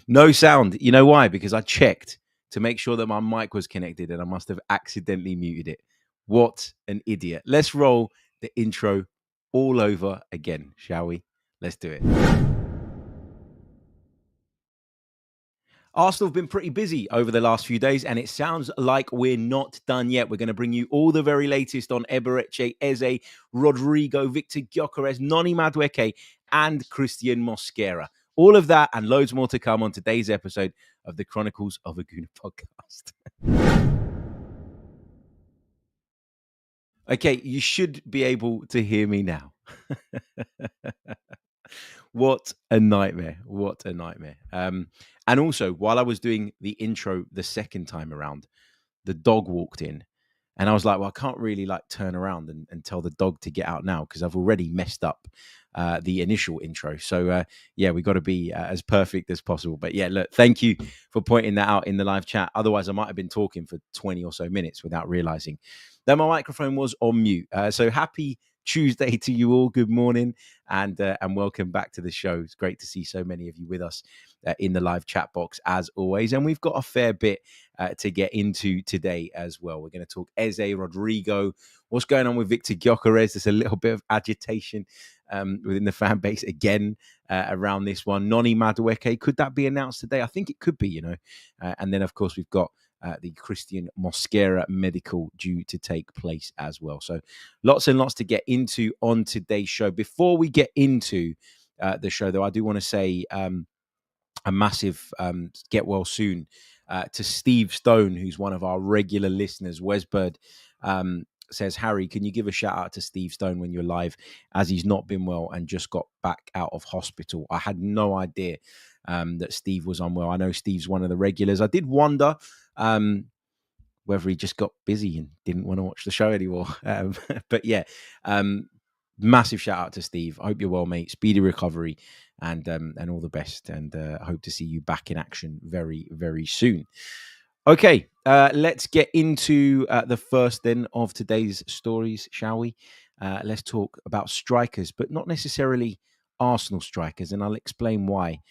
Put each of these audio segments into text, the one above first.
No sound. You know why? Because I checked to make sure that my mic was connected and I must have accidentally muted it. What an idiot. Let's roll the intro all over again, shall we? Let's do it. Arsenal have been pretty busy over the last few days, and it sounds like we're not done yet. We're going to bring you all the very latest on Eberechi Eze, Rodrygo, Viktor Gyökeres, Noni Madueke, and Cristhian Mosquera. All of that and loads more to come on today's episode of the Chronicles of a Gooner podcast. Okay, you should be able to hear me now. What a nightmare. What a nightmare. And also, while I was doing the intro the second time around, the dog walked in and I was like, well, I can't really like turn around and tell the dog to get out now because I've already messed up the initial intro. So yeah, we got to be as perfect as possible. But yeah, look, thank you for pointing that out in the live chat. Otherwise, I might have been talking for 20 or so minutes without realizing that my microphone was on mute. So happy Tuesday to you all. Good morning and welcome back to the show. It's great to see so many of you with us in the live chat box as always. And we've got a fair bit to get into today as well. We're going to talk Eze, Rodrygo, what's going on with Viktor Gyökeres. There's a little bit of agitation within the fan base again around this one. Noni Madueke, could that be announced today? I think it could be, and then, of course, we've got the Cristhian Mosquera medical due to take place as well. So lots and lots to get into on today's show. Before we get into the show, though, I do want to say a massive get well soon to Steve Stone, who's one of our regular listeners. Wesbird says, Harry, can you give a shout out to Steve Stone when you're live, as he's not been well and just got back out of hospital? I had no idea that Steve was unwell. I know Steve's one of the regulars. I did wonder whether he just got busy and didn't want to watch the show anymore. But yeah, massive shout out to Steve. I hope you're well, mate. Speedy recovery and all the best. And I hope to see you back in action very, very soon. Okay, let's get into the first then of today's stories, shall we? Let's talk about strikers, but not necessarily Arsenal strikers. And I'll explain why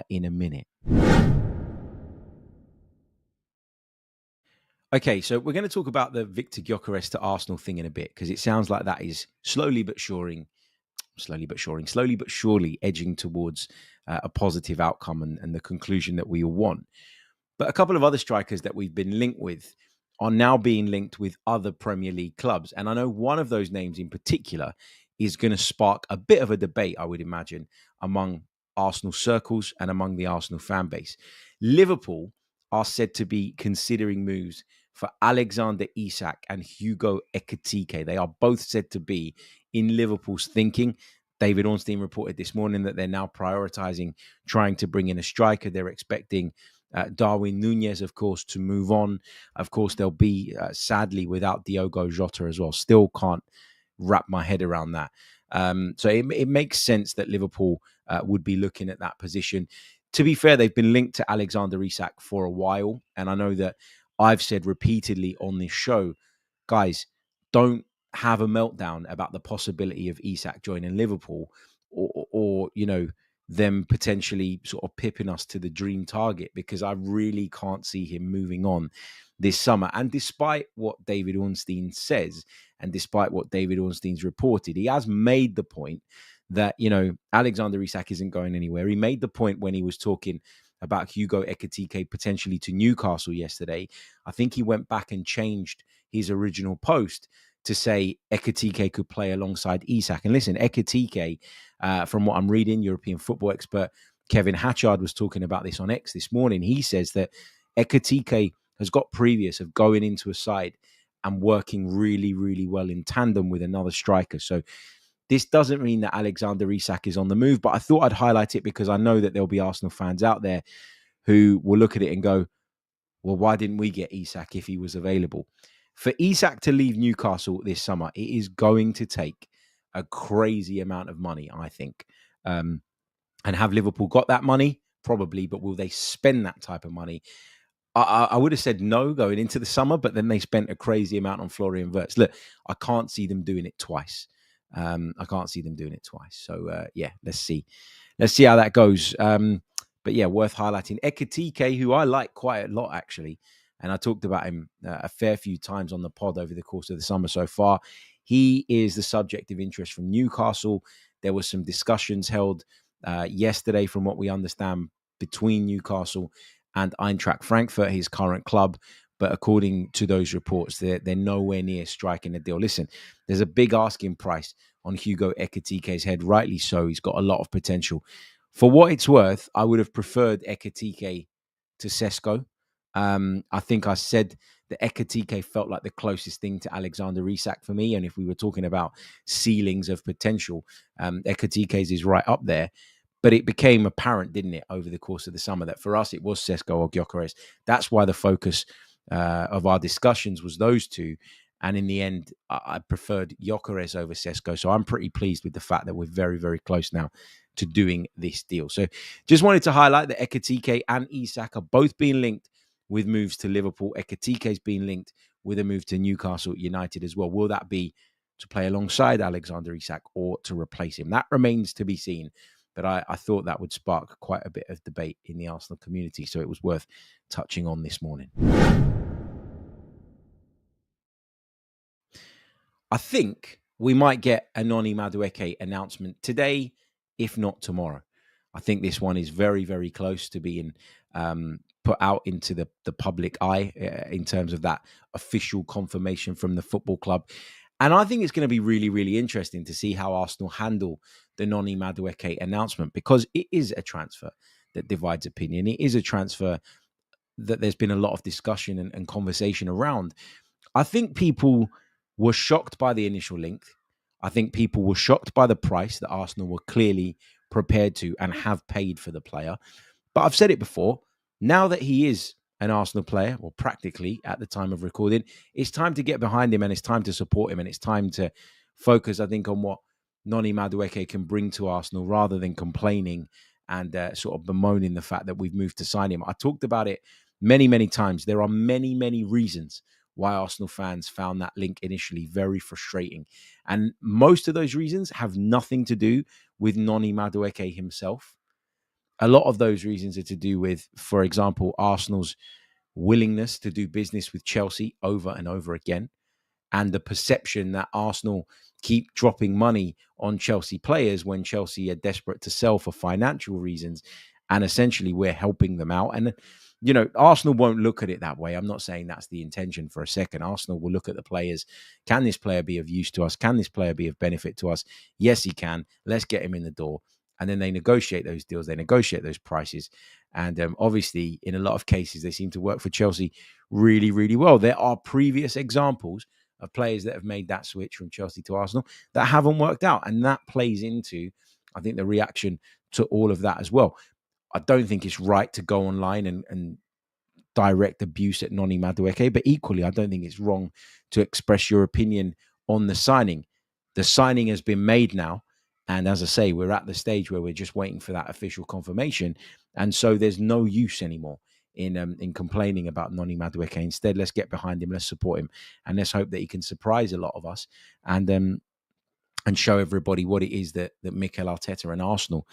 in a minute. Okay, so we're going to talk about the Viktor Gyökeres to Arsenal thing in a bit, because it sounds like that is slowly but surely edging towards a positive outcome and the conclusion that we all want. But a couple of other strikers that we've been linked with are now being linked with other Premier League clubs. And I know one of those names in particular is going to spark a bit of a debate, I would imagine, among Arsenal circles and among the Arsenal fan base. Liverpool are said to be considering moves for Alexander Isak and Hugo Ekitike. They are both said to be in Liverpool's thinking. David Ornstein reported this morning that they're now prioritizing trying to bring in a striker. They're expecting Darwin Núñez, of course, to move on. Of course, they'll be, sadly, without Diogo Jota as well. Still can't wrap my head around that. So it makes sense that Liverpool would be looking at that position. To be fair, they've been linked to Alexander Isak for a while. And I know that I've said repeatedly on this show, guys, don't have a meltdown about the possibility of Isak joining Liverpool or them potentially sort of pipping us to the dream target, because I really can't see him moving on this summer. And despite what David Ornstein says, and despite what David Ornstein's reported, he has made the point that, Alexander Isak isn't going anywhere. He made the point when he was talking about Hugo Ekitike potentially to Newcastle yesterday. I think he went back and changed his original post to say Ekitike could play alongside Isak. And listen, Ekitike, from what I'm reading, European football expert Kevin Hatchard was talking about this on X this morning. He says that Ekitike has got previous of going into a side and working really, really well in tandem with another striker. So this doesn't mean that Alexander Isak is on the move, but I thought I'd highlight it because I know that there'll be Arsenal fans out there who will look at it and go, well, why didn't we get Isak if he was available? For Isak to leave Newcastle this summer, it is going to take a crazy amount of money, I think. And have Liverpool got that money? Probably, but will they spend that type of money? I would have said no going into the summer, but then they spent a crazy amount on Florian Wirtz. Look, I can't see them doing it twice. So, yeah, let's see. Let's see how that goes. But yeah, worth highlighting. Ekitike, who I like quite a lot, actually, and I talked about him a fair few times on the pod over the course of the summer so far. He is the subject of interest from Newcastle. There was some discussions held yesterday, from what we understand, between Newcastle and Eintracht Frankfurt, his current club. But according to those reports, they're nowhere near striking a deal. Listen, there's a big asking price on Hugo Ekitike's head, rightly so. He's got a lot of potential. For what it's worth, I would have preferred Ekitike to Sesko. I think I said that Ekitike felt like the closest thing to Alexander Isak for me. And if we were talking about ceilings of potential, Ekitike's is right up there. But it became apparent, didn't it, over the course of the summer, that for us it was Sesko or Gyökeres. That's why the focus of our discussions was those two. And in the end, I preferred Gyökeres over Sesko. So I'm pretty pleased with the fact that we're very, very close now to doing this deal. So just wanted to highlight that Ekitike and Isak are both being linked with moves to Liverpool. Ekitike's being linked with a move to Newcastle United as well. Will that be to play alongside Alexander Isak or to replace him? That remains to be seen. But I thought that would spark quite a bit of debate in the Arsenal community. So it was worth touching on this morning. I think we might get a Noni Madueke announcement today, if not tomorrow. I think this one is very, very close to being put out into the public eye in terms of that official confirmation from the football club. And I think it's going to be really, really interesting to see how Arsenal handle the Noni Madueke announcement, because it is a transfer that divides opinion. It is a transfer that there's been a lot of discussion and conversation around. I think people were shocked by the initial link. I think people were shocked by the price that Arsenal were clearly prepared to and have paid for the player. But I've said it before, now that he is an Arsenal player, or practically at the time of recording, it's time to get behind him and it's time to support him and it's time to focus, I think, on what Noni Madueke can bring to Arsenal rather than complaining and sort of bemoaning the fact that we've moved to sign him. I talked about it many, many times. There are many, many reasons why Arsenal fans found that link initially very frustrating. And most of those reasons have nothing to do with Noni Madueke himself. A lot of those reasons are to do with, for example, Arsenal's willingness to do business with Chelsea over and over again, and the perception that Arsenal keep dropping money on Chelsea players when Chelsea are desperate to sell for financial reasons, and essentially we're helping them out. And, you know, Arsenal won't look at it that way. I'm not saying that's the intention for a second. Arsenal will look at the players. Can this player be of use to us? Can this player be of benefit to us? Yes, he can. Let's get him in the door. And then they negotiate those deals. They negotiate those prices. And obviously, in a lot of cases, they seem to work for Chelsea really, really well. There are previous examples of players that have made that switch from Chelsea to Arsenal that haven't worked out. And that plays into, I think, the reaction to all of that as well. I don't think it's right to go online and direct abuse at Noni Madueke, but equally, I don't think it's wrong to express your opinion on the signing. The signing has been made now. And as I say, we're at the stage where we're just waiting for that official confirmation. And so there's no use anymore in complaining about Noni Madueke. Instead, let's get behind him, let's support him, and let's hope that he can surprise a lot of us and show everybody what it is that Mikel Arteta and Arsenal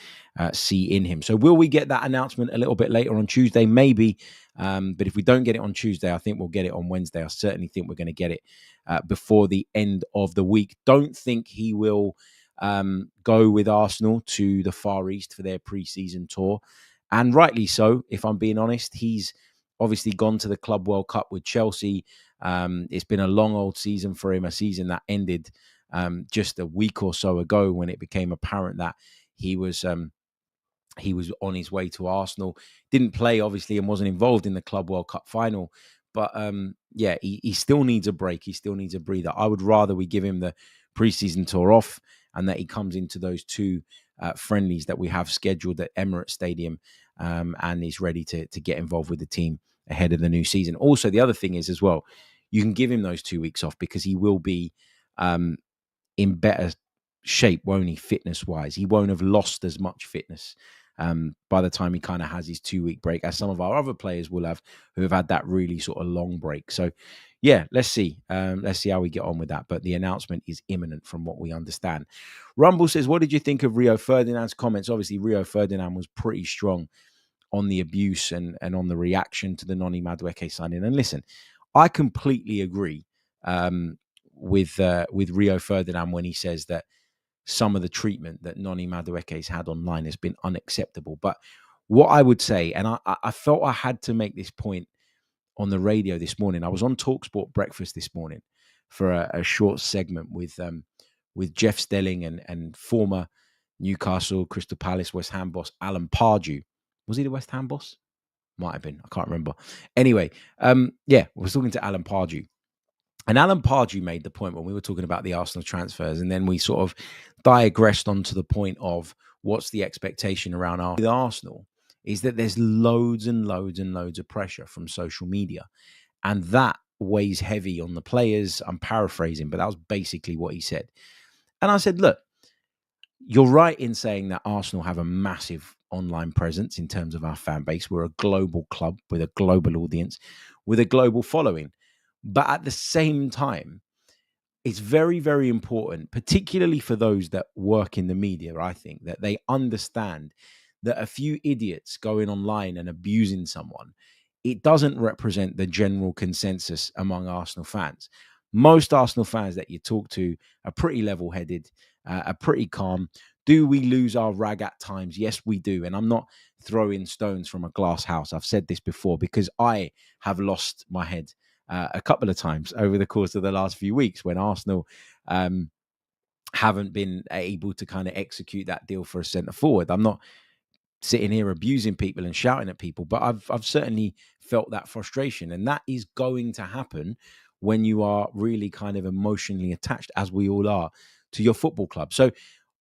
see in him. So will we get that announcement a little bit later on Tuesday? Maybe. But if we don't get it on Tuesday, I think we'll get it on Wednesday. I certainly think we're going to get it before the end of the week. Don't think he will go with Arsenal to the Far East for their pre-season tour. And rightly so, if I'm being honest. He's obviously gone to the Club World Cup with Chelsea. It's been a long old season for him, a season that ended just a week or so ago when it became apparent that he was on his way to Arsenal. Didn't play, obviously, and wasn't involved in the Club World Cup final. But yeah, he still needs a break. He still needs a breather. I would rather we give him the pre-season tour off and that he comes into those two friendlies that we have scheduled at Emirates Stadium and is ready to get involved with the team ahead of the new season. Also, the other thing is as well, you can give him those 2 weeks off because he will be in better shape, won't he, fitness-wise? He won't have lost as much fitness by the time he kind of has his 2 week break, as some of our other players will have who have had that really sort of long break. So, yeah, let's see. Let's see how we get on with that. But the announcement is imminent from what we understand. Rumble says, what did you think of Rio Ferdinand's comments? Obviously, Rio Ferdinand was pretty strong on the abuse and on the reaction to the Noni Madueke signing. And listen, I completely agree with Rio Ferdinand when he says that some of the treatment that Noni Madueke's had online has been unacceptable. But what I would say, and I felt I had to make this point on the radio this morning. I was on TalkSport Breakfast this morning for a short segment with Jeff Stelling and former Newcastle, Crystal Palace, West Ham boss Alan Pardew. Was he the West Ham boss? Might have been. I can't remember. Anyway, I was talking to Alan Pardew. And Alan Pardew made the point when we were talking about the Arsenal transfers, and then we sort of digressed onto the point of what's the expectation around Arsenal, is that there's loads and loads and loads of pressure from social media. And that weighs heavy on the players. I'm paraphrasing, but that was basically what he said. And I said, look, you're right in saying that Arsenal have a massive online presence in terms of our fan base. We're a global club with a global audience, with a global following. But at the same time, it's very, very important, particularly for those that work in the media, I think, that they understand that a few idiots going online and abusing someone, it doesn't represent the general consensus among Arsenal fans. Most Arsenal fans that you talk to are pretty level-headed, are pretty calm. Do we lose our rag at times? Yes, we do. And I'm not throwing stones from a glass house. I've said this before because I have lost my head a couple of times over the course of the last few weeks when Arsenal haven't been able to kind of execute that deal for a centre forward. I'm not sitting here abusing people and shouting at people, but I've certainly felt that frustration, and that is going to happen when you are really kind of emotionally attached, as we all are, to your football club. So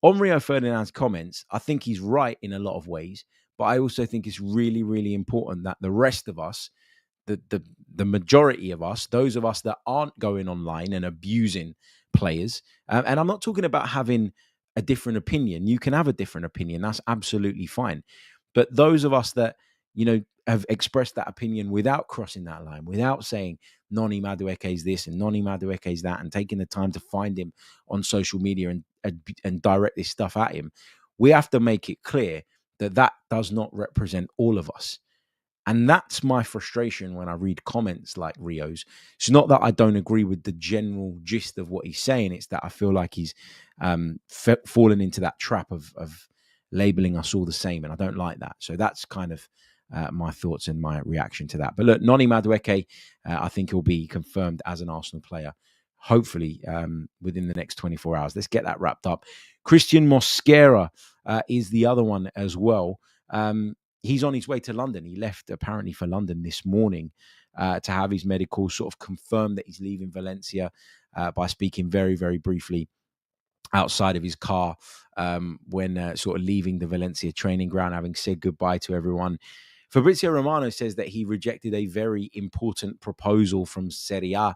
on Rio Ferdinand's comments, I think he's right in a lot of ways, but I also think it's really, really important that the rest of us, the majority of us, those of us that aren't going online and abusing players, and I'm not talking about having a different opinion. You can have a different opinion. That's absolutely fine. But those of us that, have expressed that opinion without crossing that line, without saying Noni Madueke is this and Noni Madueke is that, and taking the time to find him on social media and direct this stuff at him, we have to make it clear that that does not represent all of us. And that's my frustration when I read comments like Rio's. It's not that I don't agree with the general gist of what he's saying. It's that I feel like he's fallen into that trap of labeling us all the same. And I don't like that. So that's kind of my thoughts and my reaction to that. But look, Noni Madueke, I think he'll be confirmed as an Arsenal player, hopefully within the next 24 hours. Let's get that wrapped up. Cristhian Mosquera is the other one as well. He's on his way to London. He left apparently for London this morning to have his medical sort of confirm that he's leaving Valencia by speaking very, very briefly outside of his car when sort of leaving the Valencia training ground, having said goodbye to everyone. Fabrizio Romano says that he rejected a very important proposal from Serie A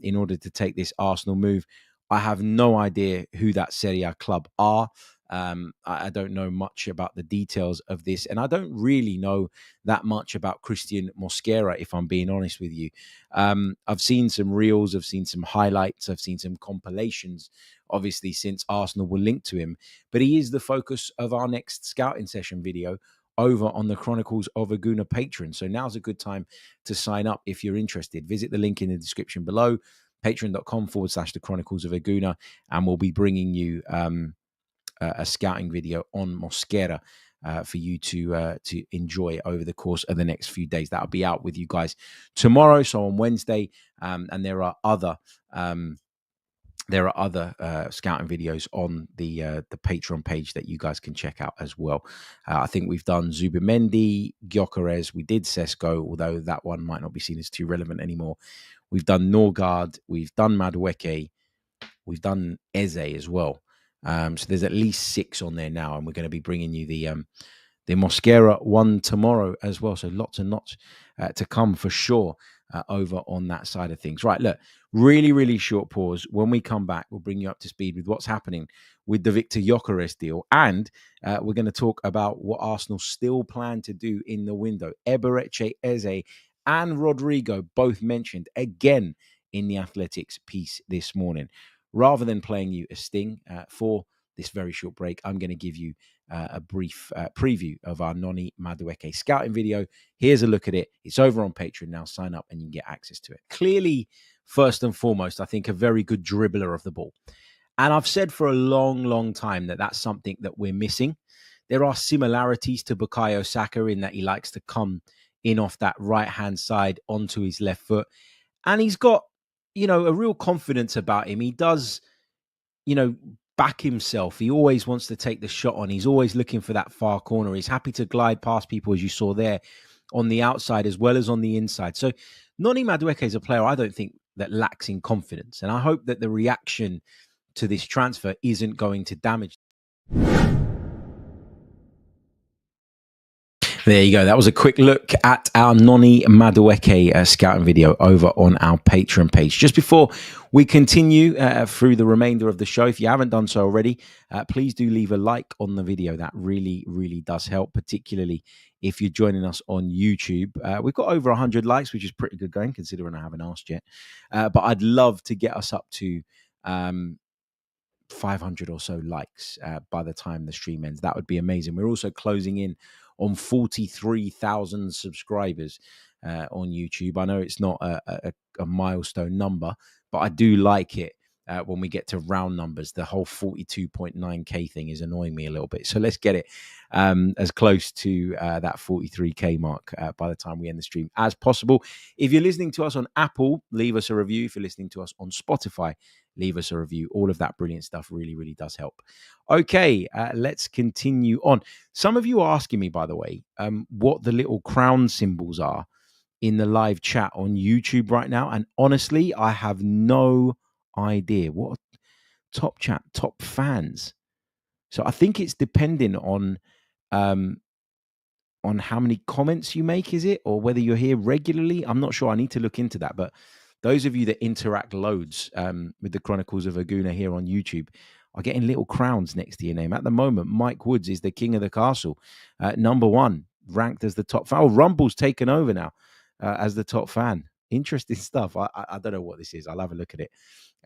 in order to take this Arsenal move. I have no idea who that Serie A club are. I don't know much about the details of this, and I don't really know that much about Cristhian Mosquera, if I'm being honest with you. I've seen some reels, I've seen some highlights, I've seen some compilations, obviously, since Arsenal were linked to him, but he is the focus of our next scouting session video over on the Chronicles of a Gooner Patreon. So now's a good time to sign up if you're interested. Visit the link in the description below, patreon.com/the Chronicles of a Gooner, and we'll be bringing you a scouting video on Mosquera for you to enjoy over the course of the next few days. That'll be out with you guys tomorrow, so on Wednesday, and there are other scouting videos on the Patreon page that you guys can check out as well. I think we've done Zubimendi, Gyökeres, we did Sesko, although that one might not be seen as too relevant anymore. We've done Norgard, we've done Madueke, we've done Eze as well. So there's at least 6 on there now, and we're going to be bringing you the Mosquera one tomorrow as well. So lots and lots to come for sure over on that side of things. Right, look, really, really short pause. When we come back, we'll bring you up to speed with what's happening with the Viktor Gyökeres deal, and we're going to talk about what Arsenal still plan to do in the window. Eberechi Eze and Rodrygo both mentioned again in the Athletics piece this morning. Rather than playing you a sting for this very short break, I'm going to give you a brief preview of our Noni Madueke scouting video. Here's a look at it. It's over on Patreon now. Sign up and you can get access to it. Clearly, first and foremost, I think a very good dribbler of the ball. And I've said for a long, long time that that's something that we're missing. There are similarities to Bukayo Saka in that he likes to come in off that right-hand side onto his left foot. And he's got, a real confidence about him. He does, back himself. He always wants to take the shot on. He's always looking for that far corner. He's happy to glide past people, as you saw there, on the outside as well as on the inside. So Noni Madueke is a player I don't think that lacks in confidence. And I hope that the reaction to this transfer isn't going to damage. There you go. That was a quick look at our Noni Madueke scouting video over on our Patreon page. Just before we continue through the remainder of the show, if you haven't done so already, please do leave a like on the video. That really, really does help, particularly if you're joining us on YouTube. We've got over 100 likes, which is pretty good going, considering I haven't asked yet. But I'd love to get us up to 500 or so likes by the time the stream ends. That would be amazing. We're also closing in on 43,000 subscribers on YouTube. I know it's not a milestone number, but I do like it when we get to round numbers. The whole 42.9k thing is annoying me a little bit. So let's get it as close to that 43k mark by the time we end the stream as possible. If you're listening to us on Apple, leave us a review. If you're listening to us on Spotify, leave us a review. All of that brilliant stuff really, really does help. Okay, let's continue on. Some of you are asking me, by the way, what the little crown symbols are in the live chat on YouTube right now. And honestly, I have no idea. What top chat, top fans. So I think it's depending on how many comments you make, is it? Or whether you're here regularly. I'm not sure. I need to look into that. But those of you that interact loads with the Chronicles of a Gooner here on YouTube are getting little crowns next to your name. At the moment, Mike Woods is the king of the castle. Number one, ranked as the top fan. Oh, Rumble's taken over now as the top fan. Interesting stuff. I don't know what this is. I'll have a look at it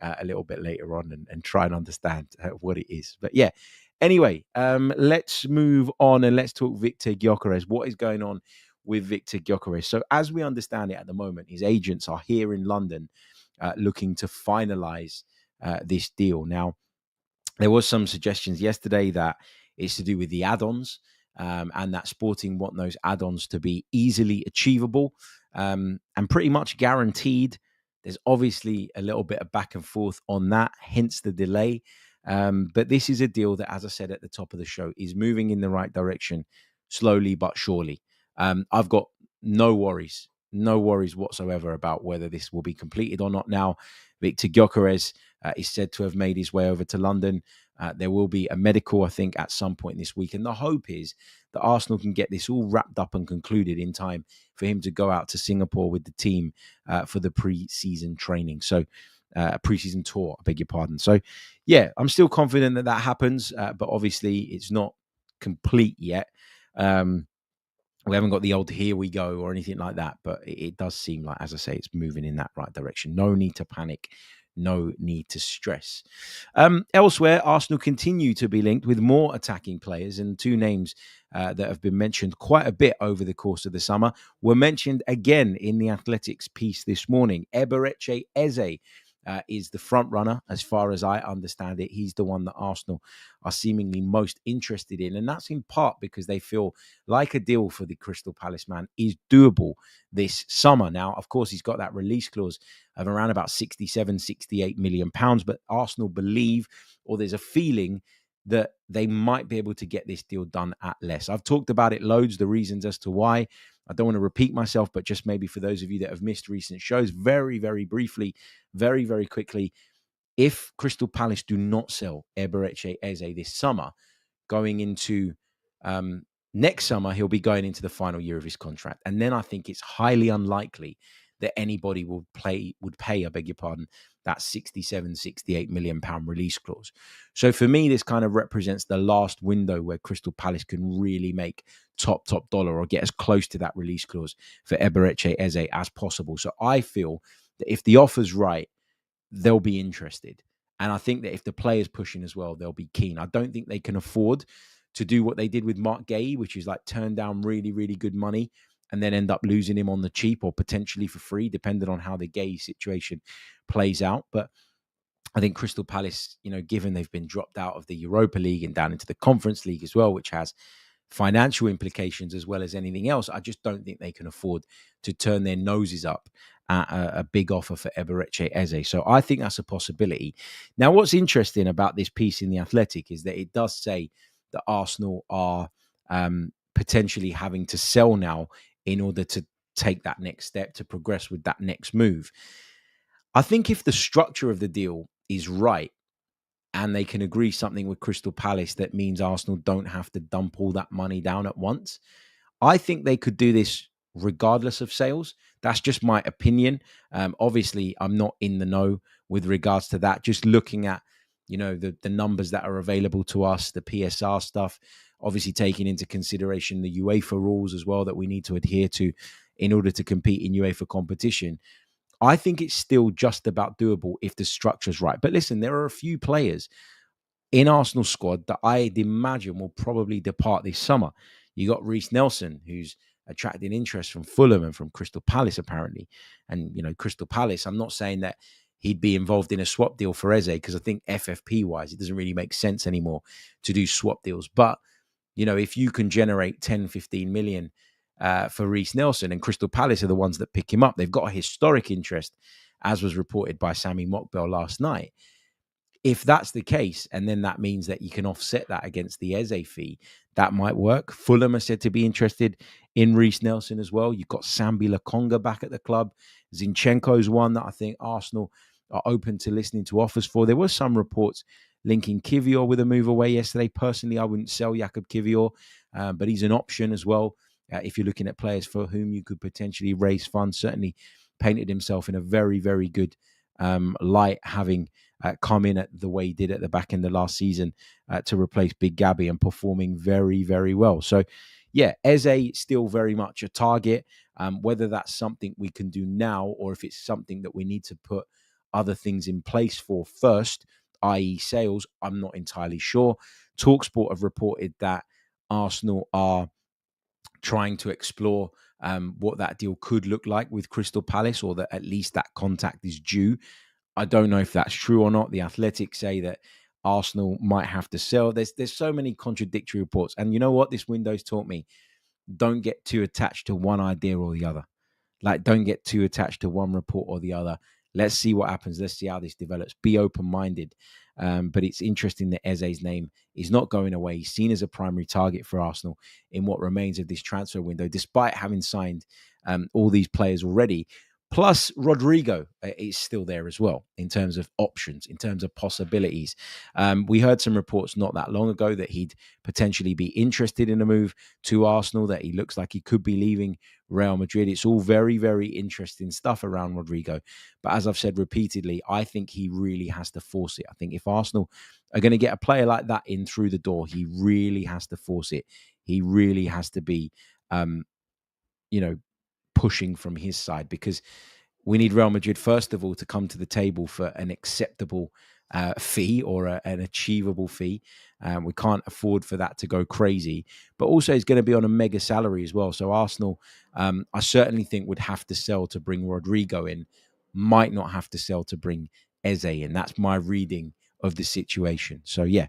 a little bit later on and try and understand what it is. But yeah, anyway, let's move on and let's talk Viktor Gyökeres. What is going on with Viktor Gyökeres? So as we understand it at the moment, his agents are here in London looking to finalize this deal. Now, there was some suggestions yesterday that it's to do with the add-ons and that Sporting want those add-ons to be easily achievable and pretty much guaranteed. There's obviously a little bit of back and forth on that, hence the delay. But this is a deal that, as I said at the top of the show, is moving in the right direction, slowly but surely. I've got no worries whatsoever about whether this will be completed or not. Now, Viktor Gyökeres is said to have made his way over to London. There will be a medical, I think, at some point this week. And the hope is that Arsenal can get this all wrapped up and concluded in time for him to go out to Singapore with the team for the pre-season training. So pre-season tour, I beg your pardon. So yeah, I'm still confident that that happens, but obviously it's not complete yet. We haven't got the old here we go or anything like that, but it does seem like, as I say, it's moving in that right direction. No need to panic. No need to stress. Elsewhere, Arsenal continue to be linked with more attacking players, and two names that have been mentioned quite a bit over the course of the summer were mentioned again in the Athletics piece this morning. Eberechi Eze is the front runner, as far as I understand it. He's the one that Arsenal are seemingly most interested in, and that's in part because they feel like a deal for the Crystal Palace man is doable this summer. Now, of course, he's got that release clause of around about 67, 68 million pounds, but Arsenal believe, or there's a feeling, that they might be able to get this deal done at less. I've talked about it loads, the reasons as to why. I don't want to repeat myself, but just maybe for those of you that have missed recent shows, very, very briefly, very, very quickly, if Crystal Palace do not sell Eberechi Eze this summer, going into next summer, he'll be going into the final year of his contract. And then I think it's highly unlikely that anybody would pay, I beg your pardon, that 67, 68 million pound release clause. So for me, this kind of represents the last window where Crystal Palace can really make top dollar or get as close to that release clause for Eberechi Eze as possible. So I feel that if the offer's right, they'll be interested. And I think that if the players pushing as well, they'll be keen. I don't think they can afford to do what they did with Mark Gay, which is like turn down really, really good money and then end up losing him on the cheap or potentially for free, depending on how the Gay situation plays out. But I think Crystal Palace, given they've been dropped out of the Europa League and down into the Conference League as well, which has financial implications as well as anything else, I just don't think they can afford to turn their noses up at a big offer for Eberechi Eze. So I think that's a possibility. Now, what's interesting about this piece in The Athletic is that it does say that Arsenal are potentially having to sell now in order to take that next step, to progress with that next move. I think if the structure of the deal is right and they can agree something with Crystal Palace that means Arsenal don't have to dump all that money down at once, I think they could do this regardless of sales. That's just my opinion. Obviously, I'm not in the know with regards to that. Just looking at, the numbers that are available to us, the PSR stuff, obviously taking into consideration the UEFA rules as well that we need to adhere to in order to compete in UEFA competition. I think it's still just about doable if the structure's right. But listen, there are a few players in Arsenal squad that I'd imagine will probably depart this summer. You got Reiss Nelson, who's attracting interest from Fulham and from Crystal Palace, apparently. And, Crystal Palace, I'm not saying that he'd be involved in a swap deal for Eze, because I think FFP-wise, it doesn't really make sense anymore to do swap deals. But, if you can generate 10, 15 million for Reiss Nelson, and Crystal Palace are the ones that pick him up, they've got a historic interest, as was reported by Sammy Mockbell last night. If that's the case, and then that means that you can offset that against the Eze fee, that might work. Fulham are said to be interested in Reiss Nelson as well. You've got Sambi Lokonga back at the club. Zinchenko's one that I think Arsenal are open to listening to offers for. There were some reports linking Kivior with a move away yesterday. Personally, I wouldn't sell Jakub Kivior, but he's an option as well. If you're looking at players for whom you could potentially raise funds, certainly painted himself in a very, very good light, having come in at the way he did at the back end of last season to replace Big Gabby and performing very, very well. So, yeah, Eze still very much a target. Whether that's something we can do now or if it's something that we need to put other things in place for first, i.e. sales, I'm not entirely sure. TalkSport have reported that Arsenal are trying to explore what that deal could look like with Crystal Palace, or that at least that contact is due. I don't know if that's true or not. The Athletic say that Arsenal might have to sell. There's so many contradictory reports. And you know what? This window's taught me. Don't get too attached to one idea or the other. Like, don't get too attached to one report or the other. Let's see what happens. Let's see how this develops. Be open-minded. But it's interesting that Eze's name is not going away. He's seen as a primary target for Arsenal in what remains of this transfer window, despite having signed all these players already. Plus, Rodrygo is still there as well in terms of options, in terms of possibilities. We heard some reports not that long ago that he'd potentially be interested in a move to Arsenal, that he looks like he could be leaving Real Madrid. It's all very, very interesting stuff around Rodrygo. But as I've said repeatedly, I think he really has to force it. I think if Arsenal are going to get a player like that in through the door, he really has to force it. He really has to be, pushing from his side, because we need Real Madrid, first of all, to come to the table for an acceptable fee or an achievable fee. We can't afford for that to go crazy, but also he's going to be on a mega salary as well. So Arsenal, I certainly think, would have to sell to bring Rodrygo in, might not have to sell to bring Eze in. That's my reading of the situation. So, yeah.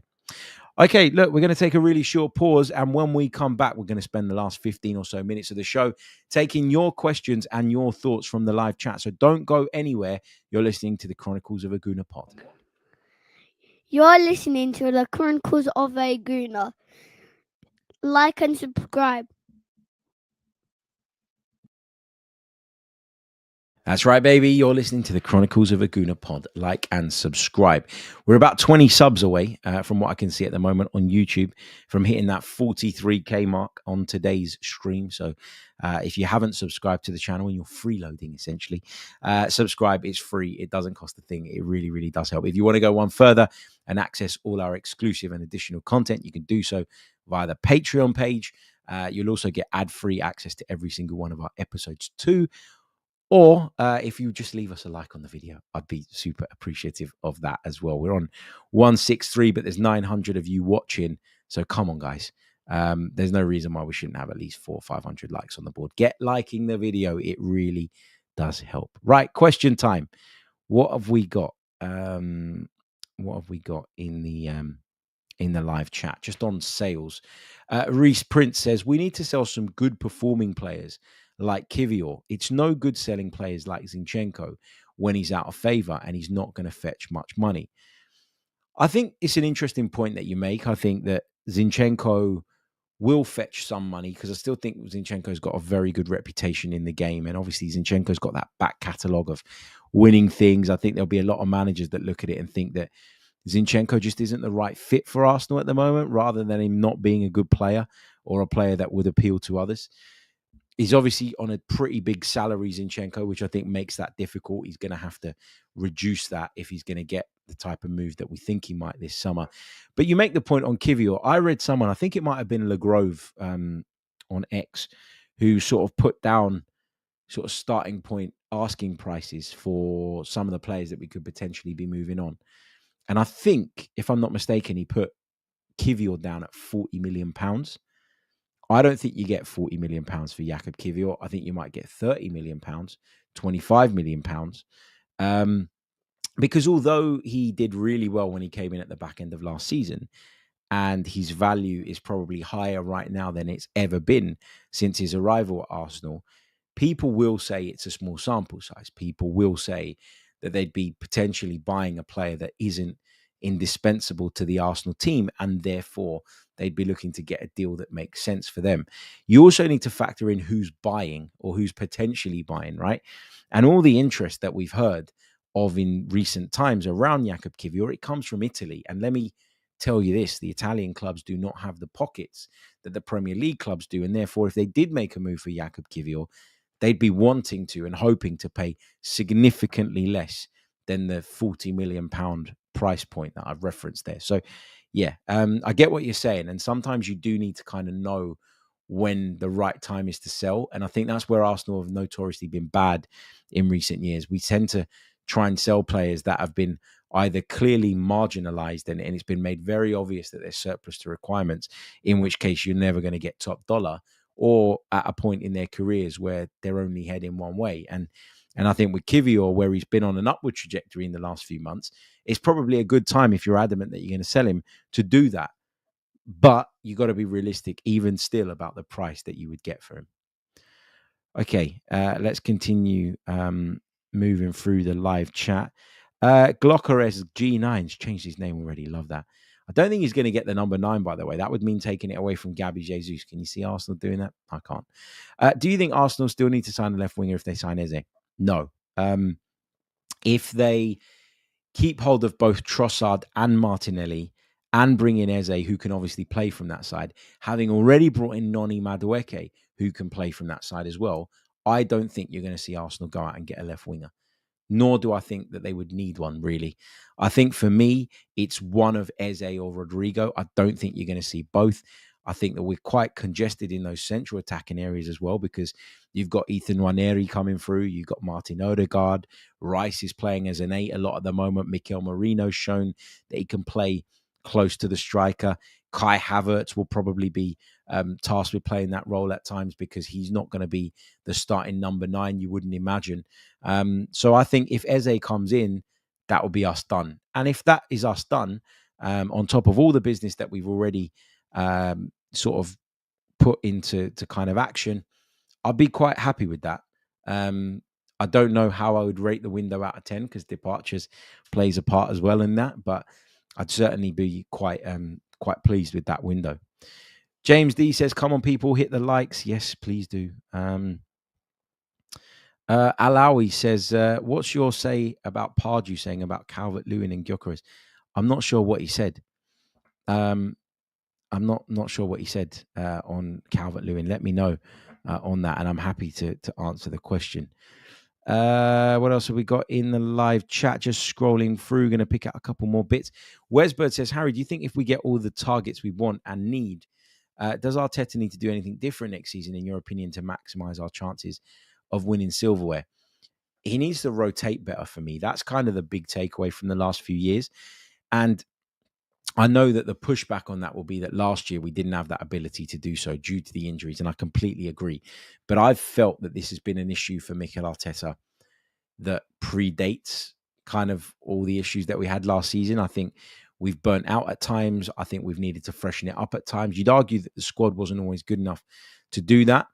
Okay, look, we're going to take a really short pause. And when we come back, we're going to spend the last 15 or so minutes of the show taking your questions and your thoughts from the live chat. So don't go anywhere. You're listening to the Chronicles of a Gooner pod. You're listening to the Chronicles of a Gooner. Like and subscribe. That's right, baby. You're listening to the Chronicles of a Gooner pod. Like and subscribe. We're about 20 subs away from what I can see at the moment on YouTube from hitting that 43K mark on today's stream. So if you haven't subscribed to the channel and you're freeloading, essentially, subscribe. It's free. It doesn't cost a thing. It really, really does help. If you want to go one further and access all our exclusive and additional content, you can do so via the Patreon page. You'll also get ad-free access to every single one of our episodes too. Or if you just leave us a like on the video, I'd be super appreciative of that as well. We're on 163, but there's 900 of you watching. So come on, guys. There's no reason why we shouldn't have at least 400 or 500 likes on the board. Get liking the video. It really does help. Right, question time. What have we got? What have we got in the live chat? Just on sales. Reese Prince says, we need to sell some good performing players like Kivior. It's no good selling players like Zinchenko when he's out of favor and he's not going to fetch much money. I think it's an interesting point that you make. I think that Zinchenko will fetch some money because I still think Zinchenko's got a very good reputation in the game. And obviously Zinchenko's got that back catalogue of winning things. I think there'll be a lot of managers that look at it and think that Zinchenko just isn't the right fit for Arsenal at the moment, rather than him not being a good player or a player that would appeal to others. He's obviously on a pretty big salary, Zinchenko, which I think makes that difficult. He's going to have to reduce that if he's going to get the type of move that we think he might this summer. But you make the point on Kivior. I read someone, I think it might have been Legrove on X, who sort of put down sort of starting point asking prices for some of the players that we could potentially be moving on. And I think, if I'm not mistaken, he put Kivior down at £40 million. I don't think you get £40 million for Jakub Kivior. I think you might get £30 million, £25 million. Because although he did really well when he came in at the back end of last season, and his value is probably higher right now than it's ever been since his arrival at Arsenal, people will say it's a small sample size. People will say that they'd be potentially buying a player that isn't indispensable to the Arsenal team, and therefore they'd be looking to get a deal that makes sense for them. You also need to factor in who's buying or who's potentially buying, right? And all the interest that we've heard of in recent times around Jakub Kivior, it comes from Italy. And let me tell you this, the Italian clubs do not have the pockets that the Premier League clubs do. And therefore, if they did make a move for Jakub Kivior, they'd be wanting to and hoping to pay significantly less than the £40 million price point that I've referenced there. So, yeah, I get what you're saying. And sometimes you do need to kind of know when the right time is to sell. And I think that's where Arsenal have notoriously been bad in recent years. We tend to try and sell players that have been either clearly marginalized and it's been made very obvious that they're surplus to requirements, in which case you're never going to get top dollar, or at a point in their careers where they're only heading one way. And I think with Kivior, where he's been on an upward trajectory in the last few months, it's probably a good time, if you're adamant that you're going to sell him, to do that. But you got to be realistic, even still, about the price that you would get for him. Okay, let's continue moving through the live chat. Gyökeres G9's changed his name already. Love that. I don't think he's going to get the number 9, by the way. That would mean taking it away from Gabby Jesus. Can you see Arsenal doing that? I can't. Do you think Arsenal still need to sign a left winger if they sign Eze? No. If they keep hold of both Trossard and Martinelli and bring in Eze, who can obviously play from that side, having already brought in Noni Madueke, who can play from that side as well, I don't think you're going to see Arsenal go out and get a left winger. Nor do I think that they would need one, really. I think for me, it's one of Eze or Rodrygo. I don't think you're going to see both. I think that we're quite congested in those central attacking areas as well, because you've got Ethan Nwaneri coming through. You've got Martin Odegaard. Rice is playing as an 8 a lot at the moment. Mikel Merino's shown that he can play close to the striker. Kai Havertz will probably be tasked with playing that role at times, because he's not going to be the starting number 9, you wouldn't imagine. So I think if Eze comes in, that will be us done. And if that is us done, on top of all the business that we've already sort of put into kind of action, I'll be quite happy with that. I don't know how I would rate the window out of 10, because departures plays a part as well in that, but I'd certainly be quite pleased with that window. James D says, come on, people, hit the likes. Yes, please do. Alawi says, what's your say about Pardew saying about Calvert-Lewin and Gyökeres? I'm not sure what he said. I'm not sure what he said on Calvert-Lewin. Let me know on that, and I'm happy to answer the question. What else have we got in the live chat? Just scrolling through, going to pick out a couple more bits. Wesbird says, Harry, do you think if we get all the targets we want and need, does Arteta need to do anything different next season, in your opinion, to maximize our chances of winning silverware? he needs to rotate better for me. That's kind of the big takeaway from the last few years. And I know that the pushback on that will be that last year we didn't have that ability to do so due to the injuries, and I completely agree. But I've felt that this has been an issue for Mikel Arteta that predates kind of all the issues that we had last season. I think we've burnt out at times. I think we've needed to freshen it up at times. You'd argue that the squad wasn't always good enough to do that.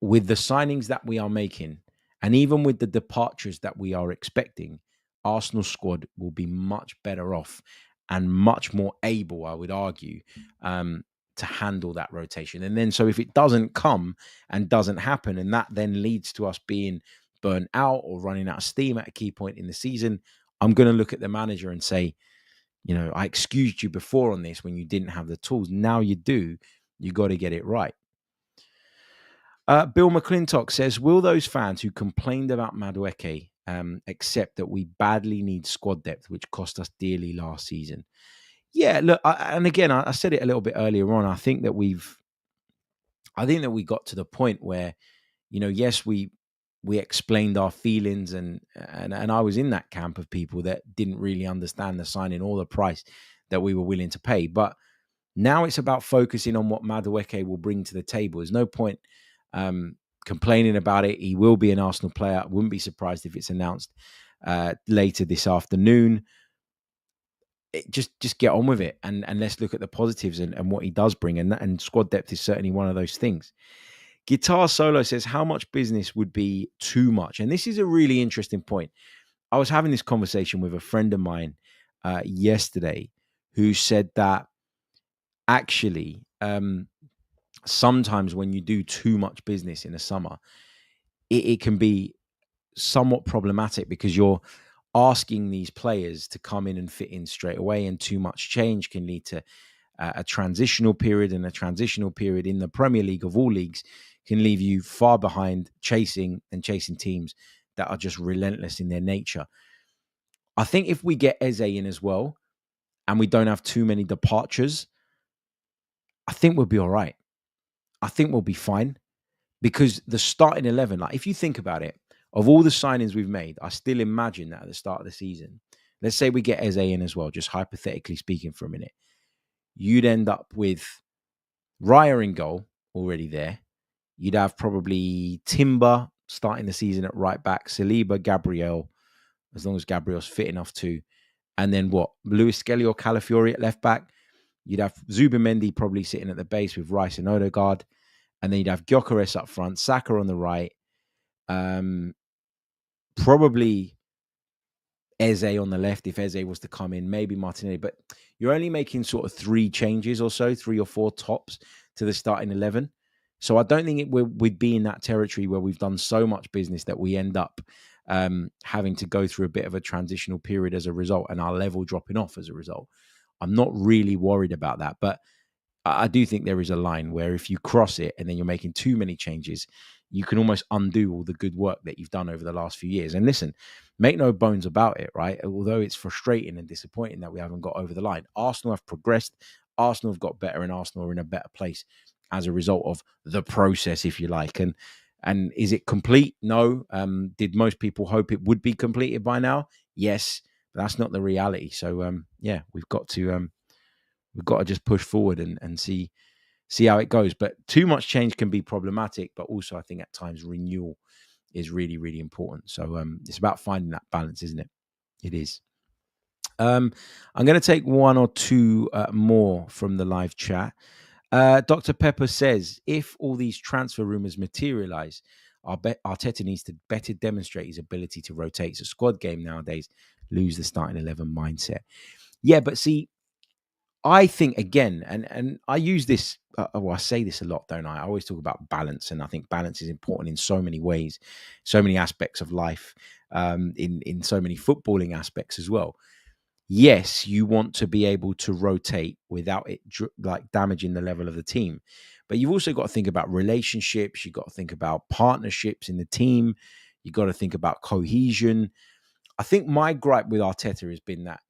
With the signings that we are making, and even with the departures that we are expecting, Arsenal squad will be much better off and much more able, I would argue, to handle that rotation. And then, so if it doesn't come and doesn't happen, and that then leads to us being burnt out or running out of steam at a key point in the season, I'm going to look at the manager and say, I excused you before on this when you didn't have the tools. Now you do. You got to get it right. Bill McClintock says, will those fans who complained about Madueke accept that we badly need squad depth, which cost us dearly last season? Yeah, look, and again, I said it a little bit earlier on. I think that we got to the point where, yes, we explained our feelings, and I was in that camp of people that didn't really understand the signing or the price that we were willing to pay. But now it's about focusing on what Madueke will bring to the table. There's no point complaining about it. He will be an Arsenal player. I wouldn't be surprised if it's announced later this afternoon. Just get on with it, and let's look at the positives and what he does bring, and squad depth is certainly one of those things. Guitar Solo says, how much business would be too much? And this is a really interesting point. I was having this conversation with a friend of mine yesterday who said that actually sometimes when you do too much business in the summer, it can be somewhat problematic because you're asking these players to come in and fit in straight away, and too much change can lead to a transitional period, and a transitional period in the Premier League of all leagues can leave you far behind chasing teams that are just relentless in their nature. I think if we get Eze in as well, and we don't have too many departures, I think we'll be all right. I think we'll be fine, because the starting 11, like if you think about it, of all the signings we've made, I still imagine that at the start of the season, let's say we get Eze in as well, just hypothetically speaking for a minute, you'd end up with Raya in goal already there. You'd have probably Timber starting the season at right back, Saliba, Gabriel, as long as Gabriel's fit enough to. And then what? Lewis Skelly or Calafiori at left back. You'd have Zubimendi probably sitting at the base with Rice and Odegaard. And then you'd have Gyökeres up front, Saka on the right. Probably Eze on the left if Eze was to come in, maybe Martinelli. But you're only making sort of 3 changes or so, 3 or 4 tops to the starting 11. So I don't think we'd be in that territory where we've done so much business that we end up having to go through a bit of a transitional period as a result, and our level dropping off as a result. I'm not really worried about that, but I do think there is a line where if you cross it and then you're making too many changes, you can almost undo all the good work that you've done over the last few years. And listen, make no bones about it, right? Although it's frustrating and disappointing that we haven't got over the line, Arsenal have progressed, Arsenal have got better, and Arsenal are in a better place as a result of the process, if you like. And is it complete? No. Did most people hope it would be completed by now? Yes, but that's not the reality. So yeah, we've got to just push forward and see how it goes. But too much change can be problematic, but also I think at times renewal is really, really important. So it's about finding that balance, isn't it? It is. I'm going to take 1 or 2 more from the live chat. Dr. Pepper says, if all these transfer rumors materialize, Arteta needs to better demonstrate his ability to rotate. It's a squad game nowadays. Lose the starting 11 mindset. Yeah, but see, I think, again, and I use this, I say this a lot, don't I? I always talk about balance, and I think balance is important in so many ways, so many aspects of life, in so many footballing aspects as well. Yes, you want to be able to rotate without it like damaging the level of the team. But you've also got to think about relationships. You've got to think about partnerships in the team. You've got to think about cohesion. I think my gripe with Arteta has been that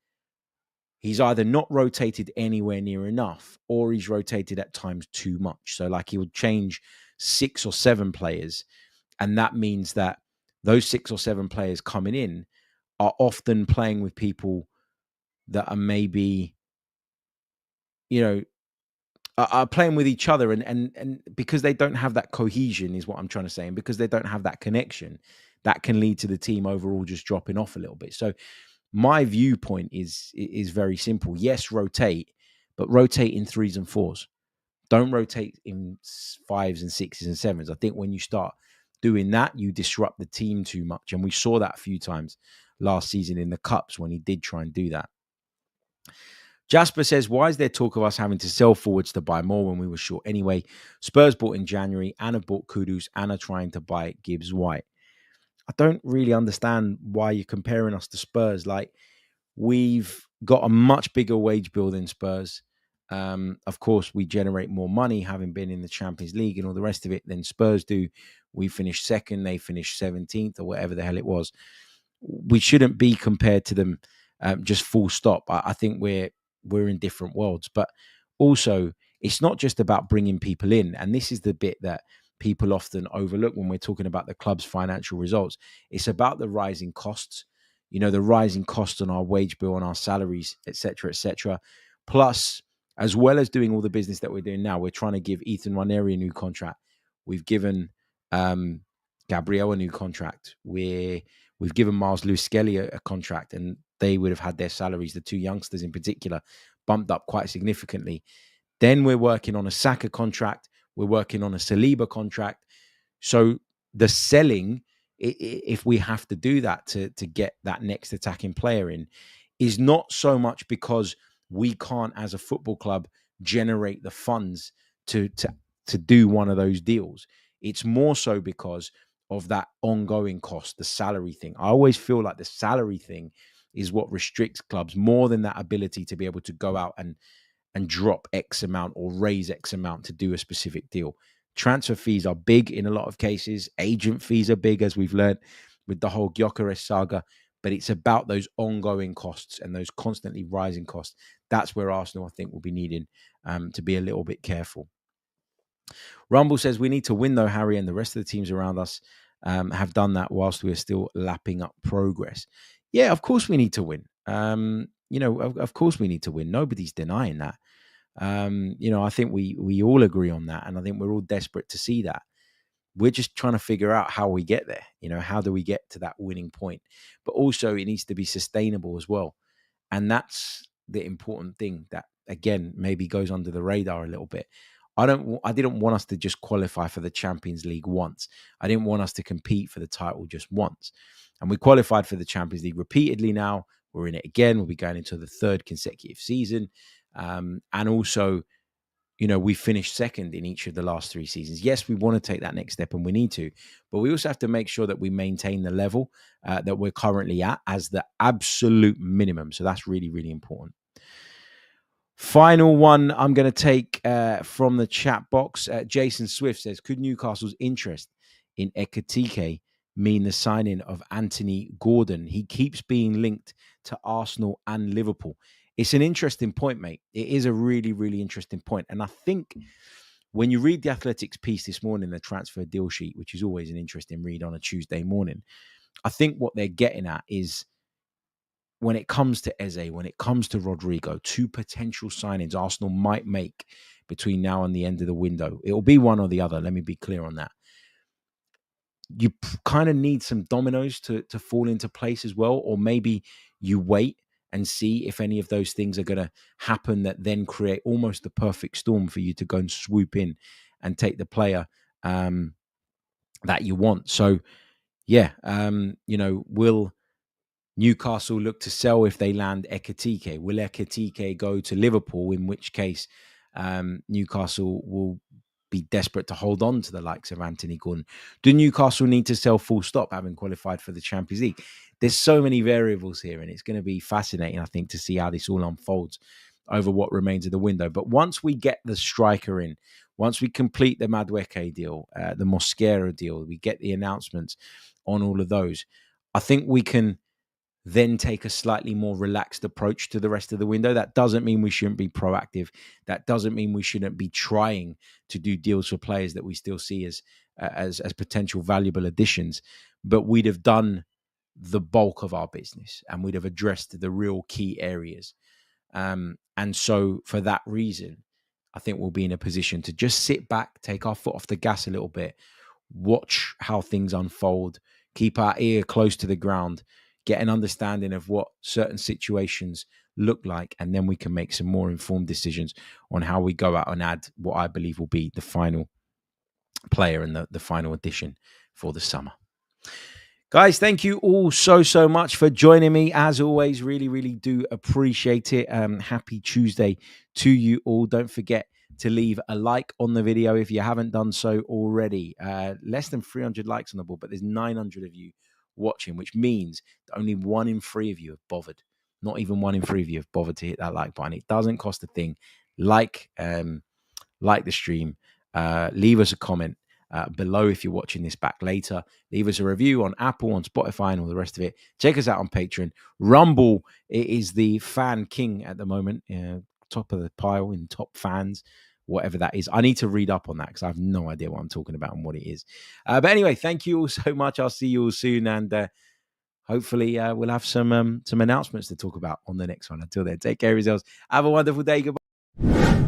he's either not rotated anywhere near enough, or he's rotated at times too much. So like he would change 6 or 7 players. And that means that those 6 or 7 players coming in are often playing with people that are maybe, are playing with each other, and because they don't have that cohesion is what I'm trying to say, and because they don't have that connection, that can lead to the team overall just dropping off a little bit. So my viewpoint is very simple. Yes, rotate, but rotate in 3s and 4s. Don't rotate in 5s and 6s and 7s. I think when you start doing that, you disrupt the team too much, and we saw that a few times last season in the cups when he did try and do that. Jasper says, why is there talk of us having to sell forwards to buy more when we were short anyway? Spurs bought in January, and have bought Kudus, and are trying to buy Gibbs White. I don't really understand why you're comparing us to Spurs. Like, we've got a much bigger wage bill than Spurs. Of course, we generate more money having been in the Champions League and all the rest of it than Spurs do. We finished second, they finished 17th or whatever the hell it was. We shouldn't be compared to them just full stop. I think we're in different worlds, but also it's not just about bringing people in. And this is the bit that people often overlook when we're talking about the club's financial results. It's about the rising costs, the rising costs on our wage bill, on our salaries, etc., etc. Plus, as well as doing all the business that we're doing now, we're trying to give Ethan Nwaneri a new contract. We've given Gabriel a new contract. We've given Miles Lewis-Skelly a contract, and they would have had their salaries, the 2 youngsters in particular, bumped up quite significantly. Then we're working on a Saka contract. We're working on a Saliba contract. So the selling, if we have to do that to get that next attacking player in, is not so much because we can't, as a football club, generate the funds to do one of those deals. It's more so because of that ongoing cost, the salary thing. I always feel like the salary thing is what restricts clubs more than that ability to be able to go out and drop X amount or raise X amount to do a specific deal. Transfer fees are big in a lot of cases. Agent fees are big, as we've learned with the whole Gyökeres saga. But it's about those ongoing costs and those constantly rising costs. That's where Arsenal, I think, will be needing to be a little bit careful. Rumble says, we need to win, though, Harry, and the rest of the teams around us have done that whilst we're still lapping up progress. Yeah, of course we need to win. Of course we need to win. Nobody's denying that. I think we all agree on that, and I think we're all desperate to see that. We're just trying to figure out how we get there. How do we get to that winning point? But also, it needs to be sustainable as well, and that's the important thing that, again, maybe goes under the radar a little bit. I didn't want us to just qualify for the Champions League once. I didn't want us to compete for the title just once. And we qualified for the Champions League repeatedly now. We're in it again. We'll be going into the 3rd consecutive season. And also, we finished second in each of the last 3 seasons. Yes, we want to take that next step, and we need to. But we also have to make sure that we maintain the level that we're currently at as the absolute minimum. So that's really, really important. Final one I'm going to take from the chat box. Jason Swift says, could Newcastle's interest in Ekitike mean the signing of Anthony Gordon? He keeps being linked to Arsenal and Liverpool. It's an interesting point, mate. It is a really, really interesting point. And I think when you read the Athletics piece this morning, the transfer deal sheet, which is always an interesting read on a Tuesday morning, I think what they're getting at is, when it comes to Eze, when it comes to Rodrygo, 2 potential signings Arsenal might make between now and the end of the window. It'll be one or the other. Let me be clear on that. You kind of need some dominoes to fall into place as well, or maybe you wait and see if any of those things are going to happen that then create almost the perfect storm for you to go and swoop in and take the player that you want. So, yeah, will Newcastle look to sell if they land Ekitike? Will Ekitike go to Liverpool, in which case Newcastle will be desperate to hold on to the likes of Anthony Gordon? Do Newcastle need to sell full stop, having qualified for the Champions League? There's so many variables here, and it's going to be fascinating, I think, to see how this all unfolds over what remains of the window. But once we get the striker in, once we complete the Madueke deal, the Mosquera deal, we get the announcements on all of those, I think we can then take a slightly more relaxed approach to the rest of the window. That doesn't mean we shouldn't be proactive. That doesn't mean we shouldn't be trying to do deals for players that we still see as as potential valuable additions, but we'd have done the bulk of our business and we'd have addressed the real key areas. And so for that reason, I think we'll be in a position to just sit back, take our foot off the gas a little bit, watch how things unfold, keep our ear close to the ground, get an understanding of what certain situations look like, and then we can make some more informed decisions on how we go out and add what I believe will be the final player and the final addition for the summer. Guys, thank you all so much for joining me. As always, really do appreciate it. Happy Tuesday to you all. Don't forget to leave a like on the video if you haven't done so already. Less than 300 likes on the board, but there's 900 of you watching, which means that only 1 in 3 of you have bothered. Not even 1 in 3 of you have bothered to hit that like button. It doesn't cost a thing. Like the stream. Leave us a comment below if you're watching this back later. Leave us a review on Apple, on Spotify, and all the rest of it. Check us out on Patreon. Rumble is the fan king at the moment, top of the pile in top fans, whatever that is. I need to read up on that because I have no idea what I'm talking about and what it is. But anyway, thank you all so much. I'll see you all soon, and hopefully we'll have some announcements to talk about on the next one. Until then, take care of yourselves. Have a wonderful day. Goodbye.